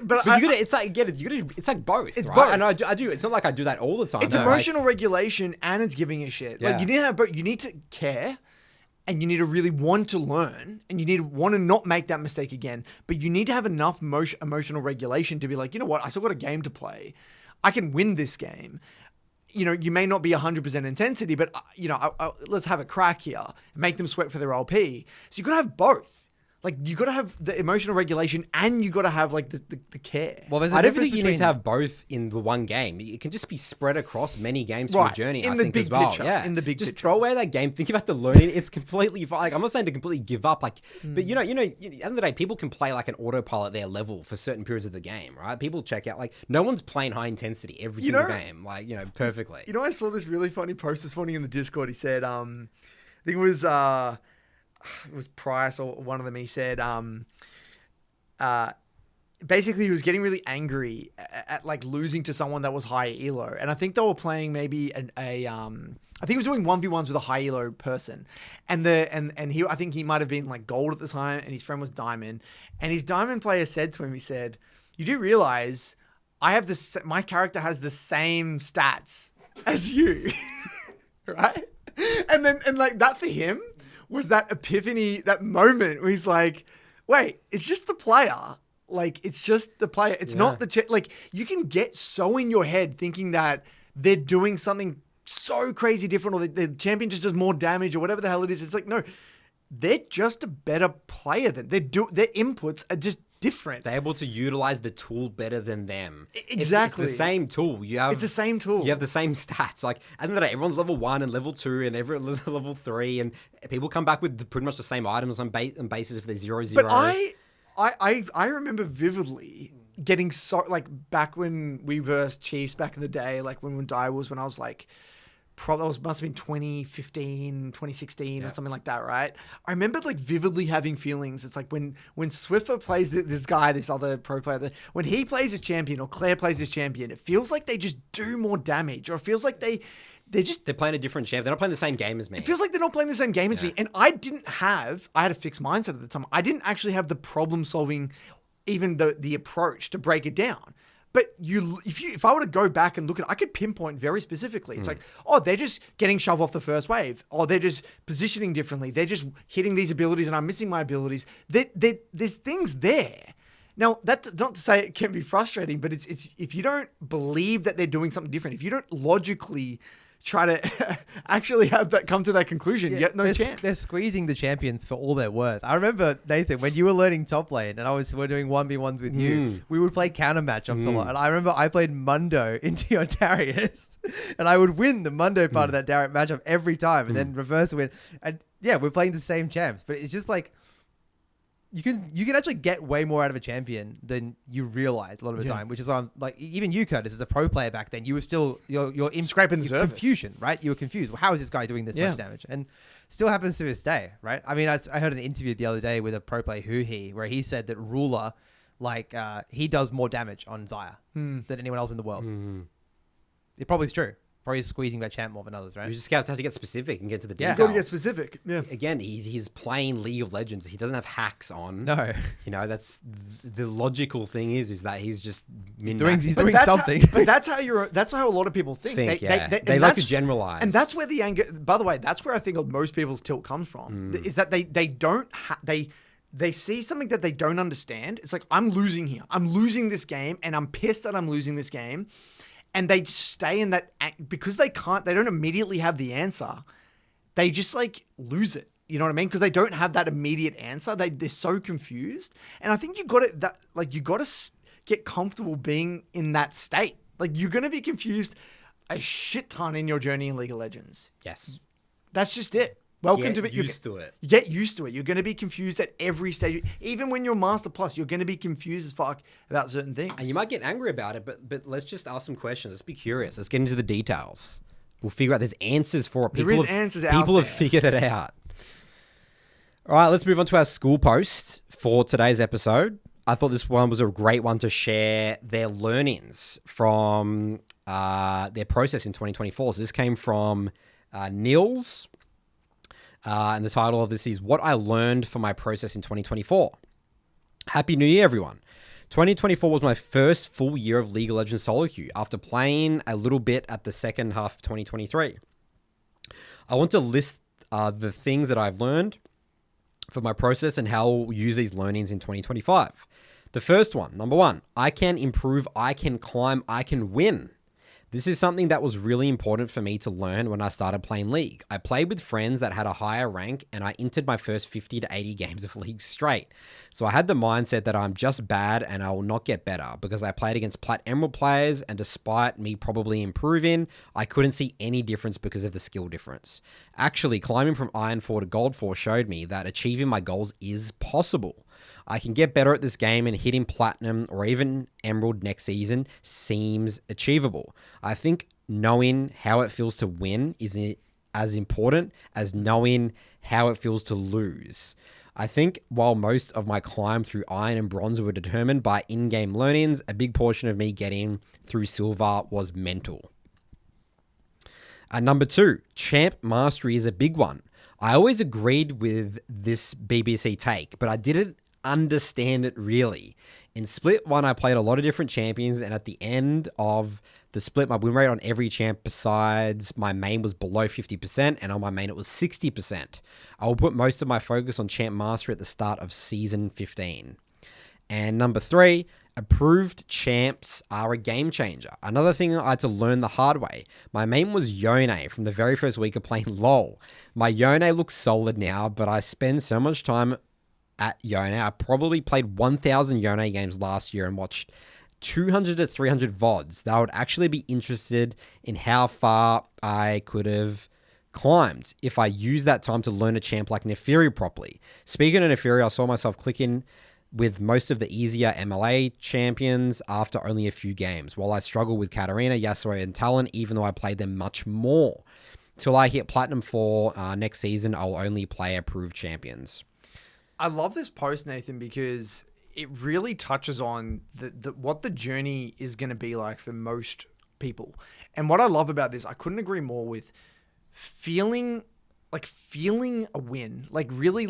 But You gotta, it's like, get it. It's like both. It's right? both. And I do. It's not like I do that all the time. It's No, emotional regulation and it's giving a shit. Like Yeah. you need to have both. You need to care, and you need to really want to learn, and you need to want to not make that mistake again. But you need to have enough emotional regulation to be like, you know what? I still got a game to play. I can win this game. You know, you may not be 100% intensity, but you know, let's have a crack here. Make them sweat for their LP. So you got to have both. Like you got to have the emotional regulation, and you got to have like the care. Well, there's a I don't difference think you need between to have both in the one game. It can just be spread across many games Right. for your journey. In I the think big as well. picture. Yeah. In the big just picture. throw away that game. Think about the learning. It's completely fine. Like I'm not saying to completely give up. Like, but you know, at the end of the day, people can play like an autopilot their level for certain periods of the game, right? People check out like no one's playing high intensity every single game, like perfectly. You know, I saw this really funny post this morning in the Discord. He said, I think it was Price or one of them. He said, basically he was getting really angry at like losing to someone that was high elo, and I think they were playing maybe I think he was doing 1v1s with a high elo person, and I think he might have been like gold at the time, and his friend was diamond, and his diamond player said to him, he said, "You do realize my character has the same stats as you," right? And like that for him was that epiphany, that moment where he's like, wait, it's just the player. Like, it's just the player. It's not the like, you can get so in your head thinking that they're doing something so crazy different, or the champion just does more damage or whatever the hell it is. It's like, no, they're just a better player than their inputs are just different. They're able to utilize the tool better than them. Exactly. It's the same tool. It's the same tool. You have the same stats. Like, at the end of the day, everyone's level 1 and level 2 and everyone's level 3, and people come back with pretty much the same items on basis if they're 0-0. But I remember vividly getting so, like, back when we versed Chiefs back in the day, like when I was like, must have been 2015, 2016 or something like that, right? I remember like vividly having feelings. It's like when Swiffer plays this guy, this other pro player, when he plays his champion or Claire plays his champion, it feels like they just do more damage, or it feels like they're playing a different champ. They're not playing the same game as me. It feels like they're not playing the same game as me. And I had a fixed mindset at the time. I didn't actually have the problem solving, even the approach to break it down. But if I were to go back and look at it, I could pinpoint very specifically. It's like, oh, they're just getting shoved off the first wave. Or they're just positioning differently. They're just hitting these abilities and I'm missing my abilities. There's things there. Now, that's not to say it can be frustrating, but it's if you don't believe that they're doing something different, if you don't logically try to actually have that come to that conclusion, yet no chance. They're squeezing the champions for all they're worth. I remember, Nathan, when you were learning top lane and we're doing 1v1s with you, we would play counter matchups a lot. And I remember I played Mundo into your Darius, and I would win the Mundo part of that Darius matchup every time, and then reverse win. And yeah, we're playing the same champs, but it's just like, you can actually get way more out of a champion than you realize a lot of the time, which is why I'm like, even you, Curtis, as a pro player back then, you were still you're scraping the surface. Confusion, right? You were confused. Well, how is this guy doing this much damage? And still happens to this day, right? I mean, I heard an interview the other day with a pro player where he said that Ruler, like he does more damage on Xayah than anyone else in the world. It probably is true. Probably squeezing that champ more than others, right? You just have to get specific and get to the details. You've got to get specific. Yeah. Again, he's playing League of Legends. He doesn't have hacks on. No. That's the logical thing is that he's just he's doing That's something. but that's how a lot of people think. They like to generalize. And that's where the anger, by the way, that's where I think most people's tilt comes from, is that they see something that they don't understand. It's like, I'm losing here. I'm losing this game, and I'm pissed that I'm losing this game. And they stay in that, because they don't immediately have the answer. They just like lose it. You know what I mean? Because they don't have that immediate answer. They're so confused. And I think you got to get comfortable being in that state. Like, you're going to be confused a shit ton in your journey in League of Legends. Yes. That's just it. Welcome to it. You get used to it. You're going to be confused at every stage. Even when you're Master Plus, you're going to be confused as fuck about certain things. And you might get angry about it, but let's just ask some questions. Let's be curious. Let's get into the details. We'll figure out there's answers for it. There is answers out there. People have figured it out. All right, let's move on to our Skool post for today's episode. I thought this one was a great one to share their learnings from their process in 2024. So this came from Nils. And the title of this is What I Learned from My Process in 2024. Happy New Year, everyone. 2024 was my first full year of League of Legends solo queue after playing a little bit at the second half of 2023. I want to list the things that I've learned for my process and how I'll use these learnings in 2025. The first one, number one, I can improve, I can climb, I can win. This is something that was really important for me to learn when I started playing League. I played with friends that had a higher rank and I entered my first 50 to 80 games of League straight. So I had the mindset that I'm just bad and I will not get better because I played against Plat Emerald players and despite me probably improving, I couldn't see any difference because of the skill difference. Actually, climbing from Iron 4 to Gold 4 showed me that achieving my goals is possible. I can get better at this game and hitting Platinum or even Emerald next season seems achievable. I think knowing how it feels to win is as important as knowing how it feels to lose. I think while most of my climb through Iron and Bronze were determined by in-game learnings, a big portion of me getting through Silver was mental. Number two, champ mastery is a big one. I always agreed with this BBC take, but I didn't understand it really. In Split 1, I played a lot of different champions, and at the end of the split, my win rate on every champ besides my main was below 50%, and on my main it was 60%. I will put most of my focus on champ mastery at the start of Season 15. And number three, approved champs are a game changer. Another thing I had to learn the hard way. My main was Yone from the very first week of playing LoL. My Yone looks solid now, but I spend so much time at Yone. I probably played 1,000 Yone games last year and watched 200 to 300 VODs that I would actually be interested in how far I could have climbed if I used that time to learn a champ like Neferi properly. Speaking of Neferi, I saw myself clicking with most of the easier MLA champions after only a few games, while I struggle with Katarina, Yasuo, and Talon, even though I played them much more. Till I hit Platinum 4 next season, I'll only play approved champions. I love this post, Nathan, because it really touches on what the journey is going to be like for most people. And what I love about this, I couldn't agree more with feeling a win. Really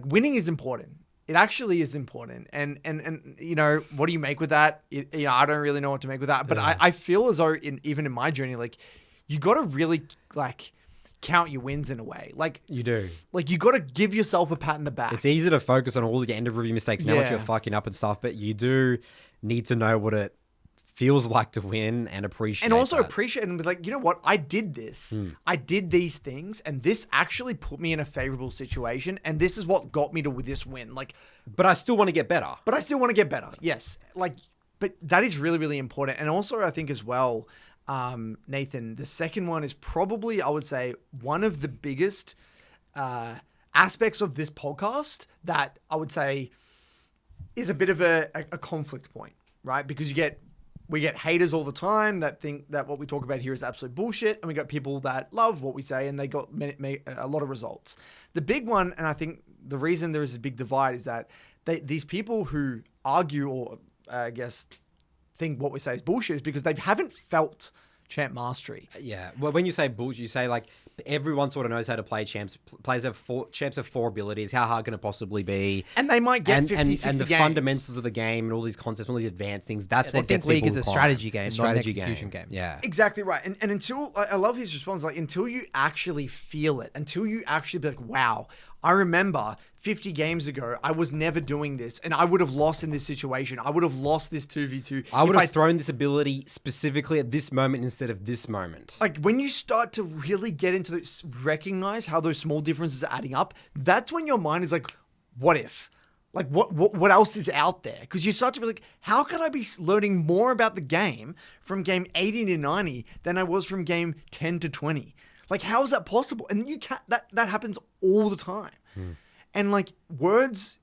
winning is important. It actually is important. And you know, what do you make with that? I don't really know what to make with that. But I feel as though even in my journey, you got to really count your wins in a way. You do. You got to give yourself a pat in the back. It's easy to focus on all your end of review mistakes now that you're fucking up and stuff, but you do need to know what it feels like to win and appreciate and also that. appreciate and be like, you know what? I did this. I did these things, and this actually put me in a favorable situation, and this is what got me to this win. But I still want to get better. Yes. But that is really, really important. And also, I think as well, Nathan, the second one is probably, I would say, one of the biggest aspects of this podcast that I would say is a bit of a conflict point, right? Because we get haters all the time that think that what we talk about here is absolute bullshit, and we got people that love what we say and they got a lot of results. The big one, and I think the reason there is a big divide, is that these people who argue or I guess think what we say is bullshit is because they haven't felt champ mastery. Yeah. Well, when you say bullshit, you say everyone sort of knows how to play champs. Champs have 4 abilities. How hard can it possibly be? And they might get 50, 60 and the games. fundamentals of the game and all these concepts, all these advanced things. That's what gets League people is a climb. strategy game, not an execution game. Yeah. Exactly right. And until I love his response, until you actually feel it, until you actually be like, wow, I remember 50 games ago, I was never doing this, and I would have lost in this situation. I would have lost this 2v2. I would have thrown this ability specifically at this moment instead of this moment. When you start to really get into this, recognize how those small differences are adding up, that's when your mind is like, what if? What else is out there? Because you start to be like, how can I be learning more about the game from game 80 to 90 than I was from game 10 to 20? How is that possible? And you can't, that happens all the time. And words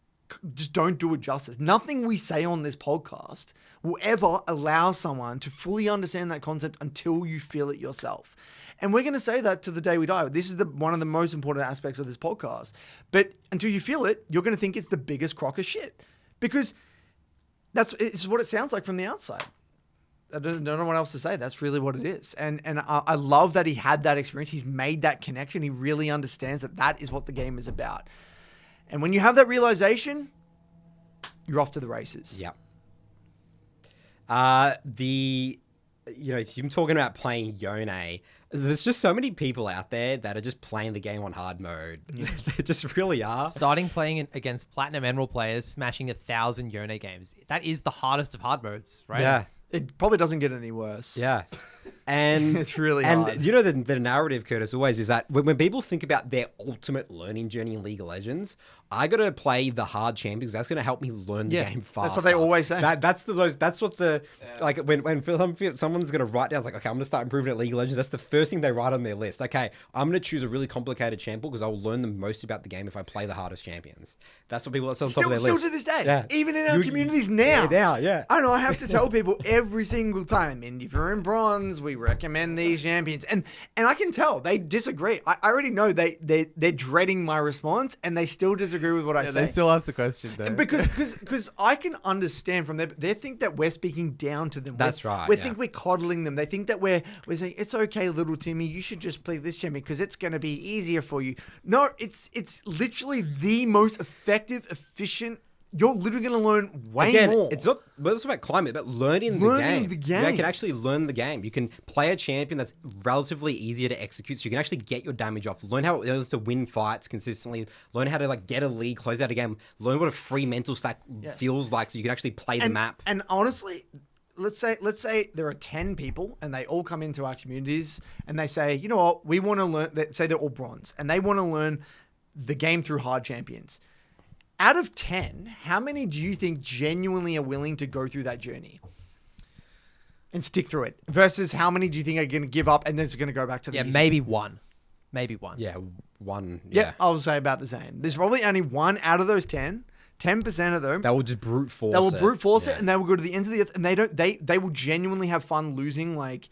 just don't do it justice. Nothing we say on this podcast will ever allow someone to fully understand that concept until you feel it yourself. And we're going to say that to the day we die. This is one of the most important aspects of this podcast. But until you feel it, you're going to think it's the biggest crock of shit. Because it's what it sounds like from the outside. don't know what else to say. That's really what it is. And I love that he had that experience. He's made that connection. He really understands that is what the game is about. And when you have that realization, you're off to the races. Yeah. Him talking about playing Yone. There's just so many people out there that are just playing the game on hard mode. They just really are. Starting playing against Platinum Emerald players, smashing 1,000 Yone games. That is the hardest of hard modes, right? Yeah. It probably doesn't get any worse. Yeah. And it's really hard. And you know, the narrative, Curtis, always is that when people think about their ultimate learning journey in League of Legends, I got to play the hard champion because that's going to help me learn the game faster. That's what they always say. That's what like when someone's going to write down, it's like, okay, I'm going to start improving at League of Legends. That's the first thing they write on their list. Okay, I'm going to choose a really complicated champion because I will learn the most about the game if I play the hardest champions. That's what people that's on top of their list. Still to this day. Yeah. Even in our communities now. Yeah. I know I have to tell people every single time, and if you're in bronze, we recommend these champions. And I can tell they disagree. I already know they're dreading my response, and they still disagree with what I say. They still ask the question though. Because I can understand from them. They think that we're speaking down to them. That's right. We think we're coddling them. They think that we're saying, it's okay, little Timmy, you should just play this champion because it's going to be easier for you. No, it's literally the most effective, efficient. You're literally going to learn way more. It's not about climate, but learning the game. Yeah, you can actually learn the game. You can play a champion that's relatively easier to execute, so you can actually get your damage off. Learn how it is to win fights consistently. Learn how to like get a lead, close out a game. Learn what a free mental stack feels like, so you can actually play the map. And honestly, let's say there are 10 people and they all come into our communities and they say, you know what, we want to learn. Say they're all bronze and they want to learn the game through hard champions. Out of 10, how many do you think genuinely are willing to go through that journey and stick through it? Versus how many do you think are going to give up and then it's going to go back to the easy? Maybe one. Yeah, one. Yeah, I'll say about the same. There's probably only one out of those 10% of them that will just brute force. They will brute force it, and they will go to the ends of the earth, and they will genuinely have fun losing like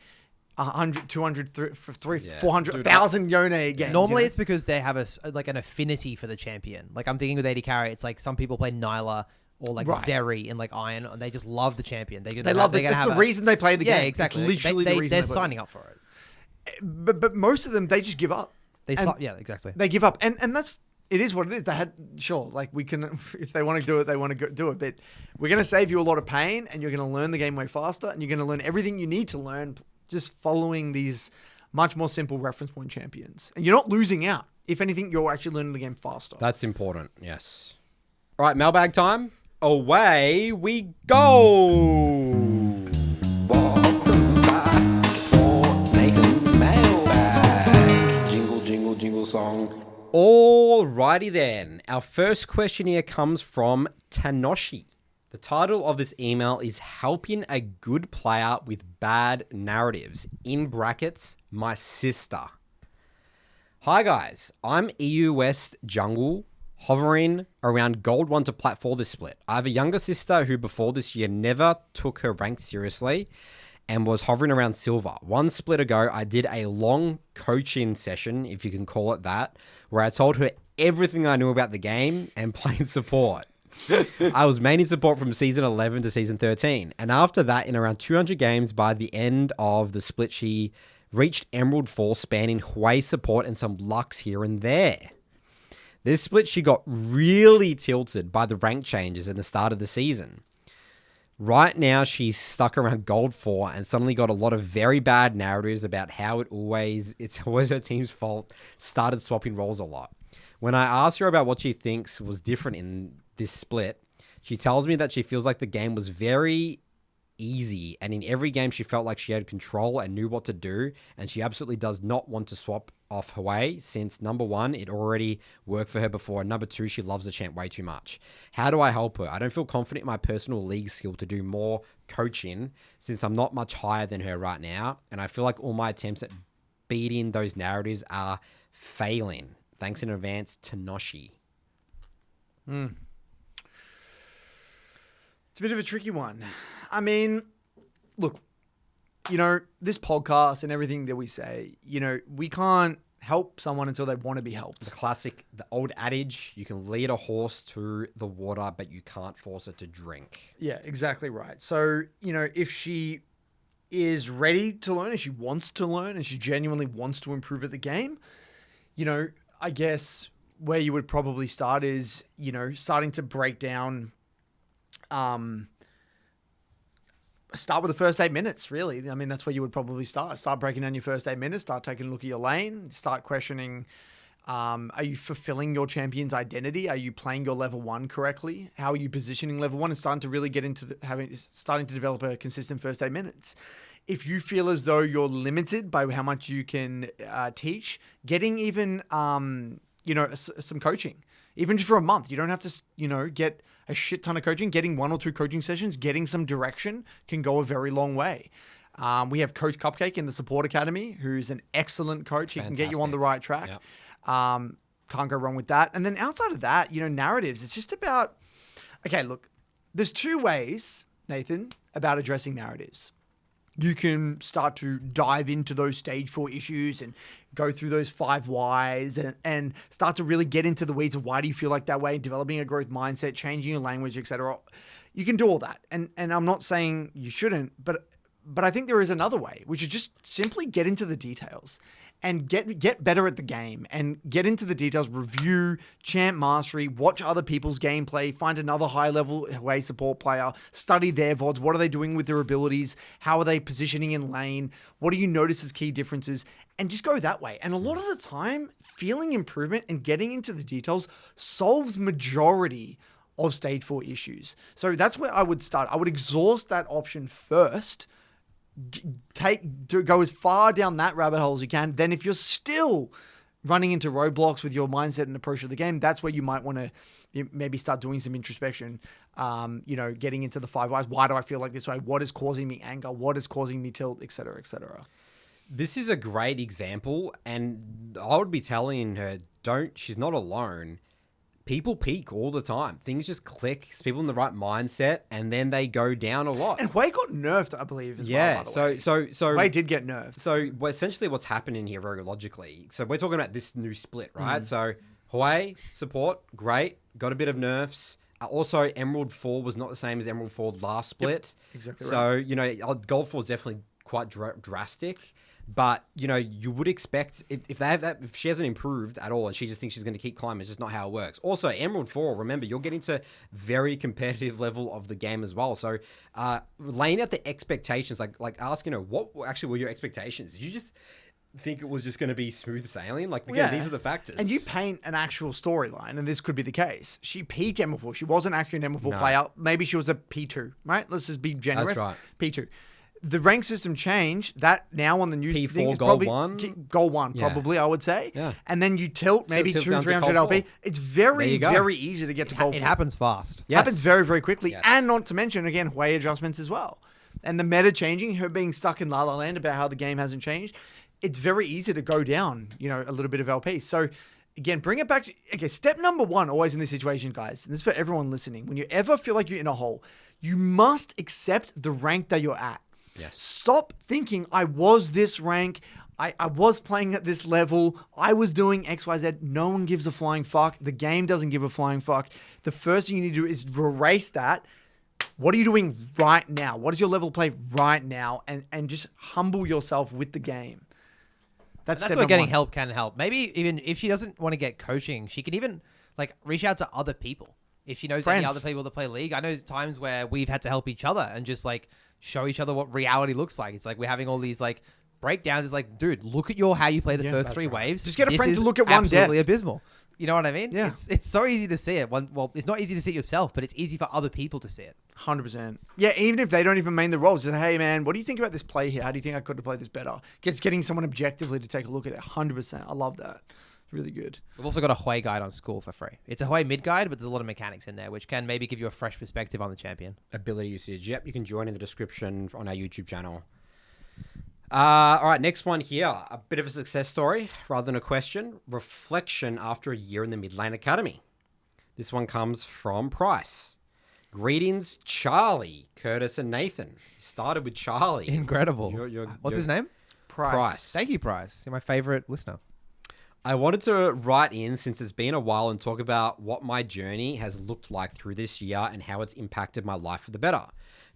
100, 200, 300, 400, 1,000 Yone games. Normally it's because they have an affinity for the champion. Like I'm thinking with AD carry, it's like some people play Nyla or like Zeri and like Iron, and they just love the champion. They love it. That's the reason they play the game. Yeah, exactly. It's literally the reason they're signing up for it. But most of them, they just give up. Yeah, exactly. They give up, and that's it is what it is. They had like we can if they want to do it, they want to do it. But we're going to save you a lot of pain, and you're going to learn the game way faster, and you're going to learn everything you need to learn just following these much more simple reference point champions. And you're not losing out. If anything, you're actually learning the game faster. That's important, yes. All right, mailbag time. Away we go. Welcome back for Nathan's mailbag. Jingle, jingle, jingle song. Alrighty then. Our first question here comes from Tanoshi. The title of this email is Helping a Good Player with Bad Narratives. In brackets, my sister. Hi guys, I'm EU West Jungle, hovering around Gold 1 to Plat 4 this split. I have a younger sister who before this year never took her rank seriously and was hovering around Silver. One split ago, I did a long coaching session, if you can call it that, where I told her everything I knew about the game and playing support. I was mainly support from season 11 to season 13. And after that, in around 200 games by the end of the split, she reached Emerald 4, spanning Hui support and some Lux here and there. This split, she got really tilted by the rank changes in the start of the season. Right now, she's stuck around Gold 4 and suddenly got a lot of very bad narratives about how it's always her team's fault, started swapping roles a lot. When I asked her about what she thinks was different in this split, she tells me that she feels like the game was very easy, and in every game she felt like she had control and knew what to do, and she absolutely does not want to swap off Hui since number one, it already worked for her before, and number two, she loves the champ way too much. How do I help her? I don't feel confident in my personal league skill to do more coaching since I'm not much higher than her right now, and I feel like all my attempts at beating those narratives are failing. Thanks in advance, Tanoshi. It's a bit of a tricky one. I mean, look, this podcast and everything that we say, we can't help someone until they want to be helped. The old adage, you can lead a horse to the water, but you can't force it to drink. Yeah, exactly right. So, if she is ready to learn and she wants to learn and she genuinely wants to improve at the game, I guess where you would probably start is, starting to break down, start with the first 8 minutes, really. I mean, that's where you would probably start. Start breaking down your first 8 minutes, start taking a look at your lane, start questioning, are you fulfilling your champion's identity? Are you playing your level 1 correctly? How are you positioning level 1 and starting to really get into starting to develop a consistent first 8 minutes? If you feel as though you're limited by how much you can teach, getting even, some coaching, even just for a month. You don't have to, get a shit ton of coaching. Getting 1 or 2 coaching sessions, getting some direction can go a very long way. We have Coach Cupcake in the Support Academy, who's an excellent coach. He can get you on the right track. Yep. Can't go wrong with that. And then outside of that, narratives. It's just about, okay, look, there's 2 ways, Nathan, about addressing narratives. You can start to dive into those stage 4 issues and go through those 5 whys and start to really get into the weeds of why do you feel like that way, developing a growth mindset, changing your language, etc. You can do all that. And I'm not saying you shouldn't, but I think there is another way, which is just simply get into the details and get better at the game and get into the details, review, champ mastery, watch other people's gameplay, find another high-level way support player, study their VODs. What are they doing with their abilities? How are they positioning in lane? What do you notice as key differences? And just go that way. And a lot of the time, feeling improvement and getting into the details solves majority of stage 4 issues. So that's where I would start. I would exhaust that option first, go as far down that rabbit hole as you can. Then if you're still running into roadblocks with your mindset and approach to the game, that's where you might want to maybe start doing some introspection, getting into the 5 whys. Why do I feel like this way? What is causing me anger? What is causing me tilt, et cetera, et cetera. This is a great example, and I would be telling her, she's not alone. People peak all the time. Things just click. It's people in the right mindset, and then they go down a lot. And Wei got nerfed, I believe, as well, by the way. So Wei did get nerfed. So essentially what's happening here very logically, so we're talking about this new split, right? So Hawaii, support, great. Got a bit of nerfs. Also, Emerald 4 was not the same as Emerald 4 last split. Yep, exactly right. So, Gold 4 is definitely quite drastic. But, you would expect if she hasn't improved at all and she just thinks she's going to keep climbing, it's just not how it works. Also, Emerald 4, remember, you're getting to very competitive level of the game as well. So, laying out the expectations, like asking her, what actually were your expectations? Did you just think it was just going to be smooth sailing? These are the factors. And you paint an actual storyline, and this could be the case. She peaked Emerald 4. She wasn't actually an Emerald 4 player. Maybe she was a P2, right? Let's just be generous. That's right. P2. The rank system changed. That now on the new P4 thing is gold probably 1? Gold 1, probably, I would say. Yeah. And then you tilt maybe tilt 200-300 LP. It's very, very easy to get to gold 4. It happens fast. Yes. Happens very, very quickly. Yes. And not to mention, again, way adjustments as well. And the meta changing, her being stuck in La La Land about how the game hasn't changed. It's very easy to go down, a little bit of LP. So, again, bring it back to... Okay, step number 1 always in this situation, guys, and this is for everyone listening. When you ever feel like you're in a hole, you must accept the rank that you're at. Yes. Stop thinking, I was this rank, I was playing at this level, I was doing XYZ. No one gives a flying fuck. The game doesn't give a flying fuck. The first thing you need to do is erase that. What are you doing right now? What is your level play right now? And just humble yourself with the game. That's where getting help can help. Maybe even if she doesn't want to get coaching, she can even reach out to other people. If she knows any other people that play League. I know times where we've had to help each other and just show each other what reality looks like. It's we're having all these breakdowns. It's dude, look at how you play the first 3 waves. Just get a friend to look at one death. Absolutely abysmal. You know what I mean? Yeah. It's so easy to see it. Well, it's not easy to see it yourself, but it's easy for other people to see it. 100%. Yeah, even if they don't even main the roles, just hey man, what do you think about this play here? How do you think I could have played this better? Getting someone objectively to take a look at it. 100%. I love that. It's really good. We've also got a Hui guide on Skool for free. It's a Hui mid guide, but there's a lot of mechanics in there, which can maybe give you a fresh perspective on the champion. Ability usage. Yep, you can join in the description on our YouTube channel. All right, next one here. A bit of a success story rather than a question. Reflection after a year in the mid lane academy. This one comes from Price. Greetings, Charlie, Curtis, and Nathan. Started with Charlie. Incredible. What's his name? Price. Thank you, Price. You're my favorite listener. I wanted to write in since it's been a while and talk about what my journey has looked like through this year and how it's impacted my life for the better.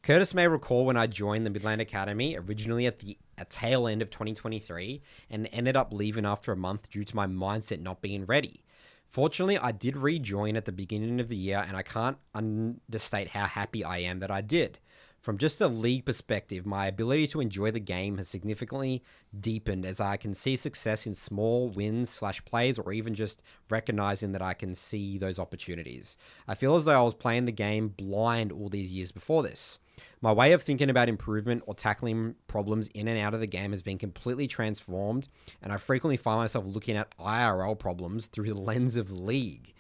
Curtis may recall when I joined the Midland Academy originally at the tail end of 2023 and ended up leaving after a month due to my mindset not being ready. Fortunately, I did rejoin at the beginning of the year and I can't understate how happy I am that I did. From just a league perspective, my ability to enjoy the game has significantly deepened as I can see success in small wins/plays or even just recognizing that I can see those opportunities. I feel as though I was playing the game blind all these years before this. My way of thinking about improvement or tackling problems in and out of the game has been completely transformed, and I frequently find myself looking at IRL problems through the lens of league.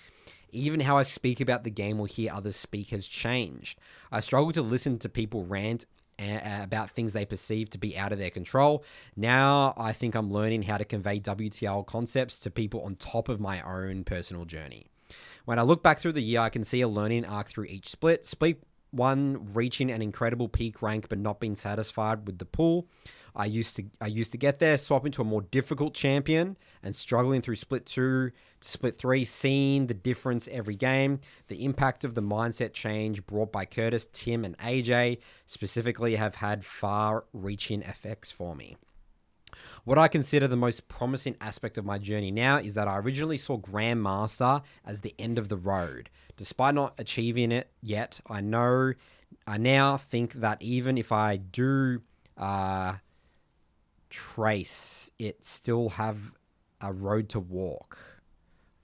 Even how I speak about the game or hear others speak has changed. I struggle to listen to people rant about things they perceive to be out of their control. Now I think I'm learning how to convey WTL concepts to people on top of my own personal journey. When I look back through the year, I can see a learning arc through each split. Split 1, reaching an incredible peak rank but not being satisfied with the pool. I used to get there, swap into a more difficult champion, and struggling through split 2 to split 3, seeing the difference every game. The impact of the mindset change brought by Curtis, Tim, and AJ specifically have had far-reaching effects for me. What I consider the most promising aspect of my journey now is that I originally saw Grandmaster as the end of the road. Despite not achieving it yet, I now think that even if I do trace it, still have a road to walk.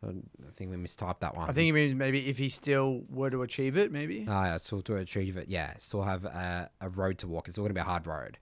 I think we mistyped that one. I think you mean maybe if he still were to achieve it, maybe? Yeah, still to achieve it. Yeah, still have a road to walk. It's still going to be a hard road.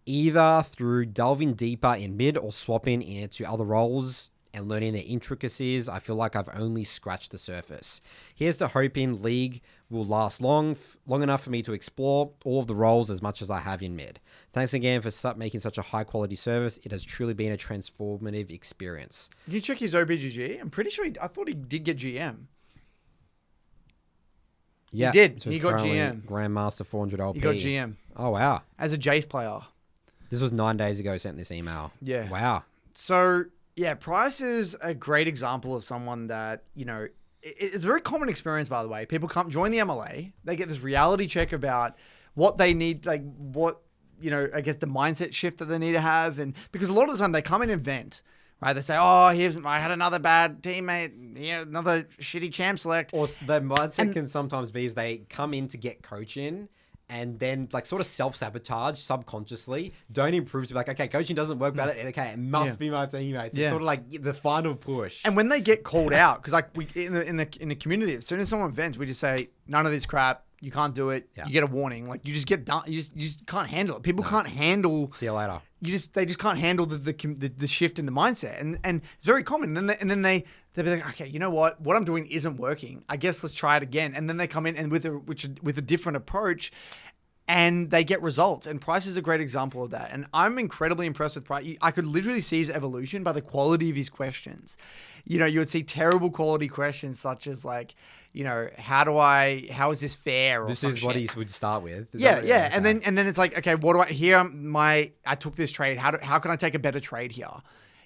Either through delving deeper in mid or swapping into other roles and learning their intricacies, I feel like I've only scratched the surface. Here's to hoping League will last long enough for me to explore all of the roles as much as I have in mid. Thanks again for making such a high quality service. It has truly been a transformative experience. Can you check his OBGG? I'm pretty sure I thought he did get GM. Yeah, he did. So He got GM. Grandmaster 400 LP. He got GM. Oh, wow. As a Jace player. This was 9 days ago, sent this email. Yeah. Wow. So, yeah, Price is a great example of someone that, you know, it's a very common experience, by the way. People come join the MLA. They get this reality check about what they need, like what, you know, I guess the mindset shift that they need to have. And because a lot of the time they come in and vent, right? They say, oh, I had another bad teammate, another shitty champ select. Or the mindset can sometimes be is they come in to get coaching and then like sort of self-sabotage subconsciously, don't improve to be like, okay, coaching doesn't work better. Okay, it must be my teammates. It's sort of like the final push. And when they get called out, because like we in the community, as soon as someone vents, we just say, none of this crap. You can't do it. Yeah. You get a warning. Like you just get done. You just can't handle it. People can't handle. See you later. They just can't handle the shift in the mindset, and it's very common. And then they'll be like, okay, you know what I'm doing isn't working. I guess let's try it again. And then they come in and with a different approach, and they get results. And Price is a great example of that. And I'm incredibly impressed with Price. I could literally see his evolution by the quality of his questions. You know, you would see terrible quality questions such as like, you know, how is this fair? Or this is what he would start with. Yeah. And then it's like, okay, what do I took this trade. How can I take a better trade here?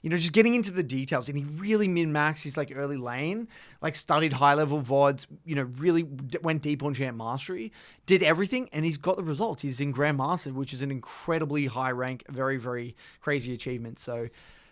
You know, just getting into the details. And he really min-maxed his like early lane, like studied high level VODs, you know, really went deep on Champ Mastery, did everything, and he's got the results. He's in Grandmaster, which is an incredibly high rank, very, very crazy achievement. So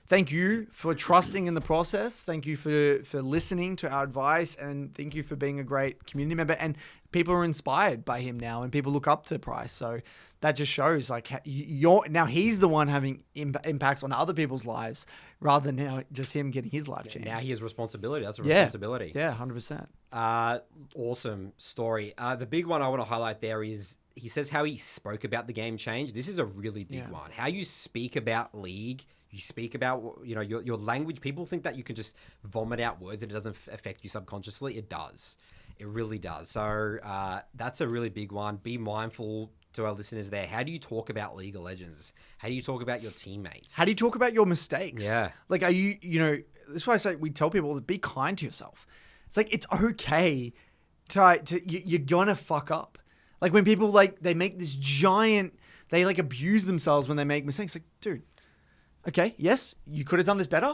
thank you for trusting in the process. Thank you for listening to our advice, and thank you for being a great community member. And people are inspired by him now, and people look up to Price. So that just shows like now he's the one having impacts on other people's lives rather than now just him getting his life changed. Now he has responsibility. That's a responsibility. Yeah, 100%. Awesome story. The big one I want to highlight there is he says how he spoke about the game change. This is a really big one. How you speak about League. You speak about, you know, your language. People think that you can just vomit out words and it doesn't affect you subconsciously. It does. It really does. So that's a really big one. Be mindful to our listeners there. How do you talk about League of Legends? How do you talk about your teammates? How do you talk about your mistakes? Yeah. Like, are you know, that's why I say we tell people to be kind to yourself. It's like, it's okay you're gonna fuck up. Like when people like, they make this giant, they like abuse themselves when they make mistakes. Like, dude, okay, yes, you could have done this better.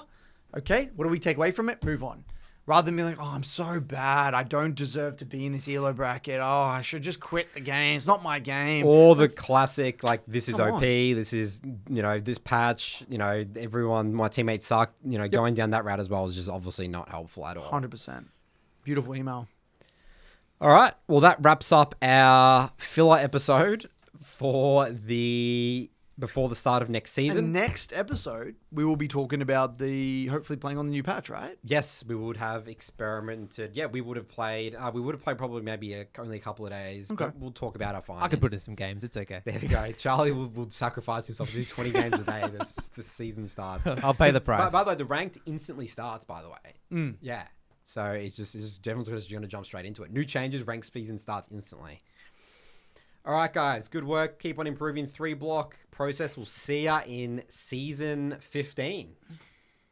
Okay, what do we take away from it? Move on. Rather than being like, oh, I'm so bad. I don't deserve to be in this ELO bracket. Oh, I should just quit the game. It's not my game. Or the classic, like, this is Come OP. on. This is, this patch, everyone, my teammates suck. Going down that route as well is just obviously not helpful at all. 100%. Beautiful email. All right. Well, that wraps up our filler episode before the start of next season. And next episode, we will be talking about hopefully playing on the new patch, right? Yes, we would have experimented. Yeah, we would have played. Probably maybe only a couple of days. Okay. But we'll talk about our findings. I could put in some games. It's okay. There we go. Charlie will sacrifice himself to do 20 games a day. The season starts. I'll pay the price. By the way, the ranked instantly starts. By the way, Mm. yeah. So it's just everyone's going to jump straight into it. New changes, ranked season starts instantly. All right, guys. Good work. Keep on improving 3-block process. We'll see ya in season 15.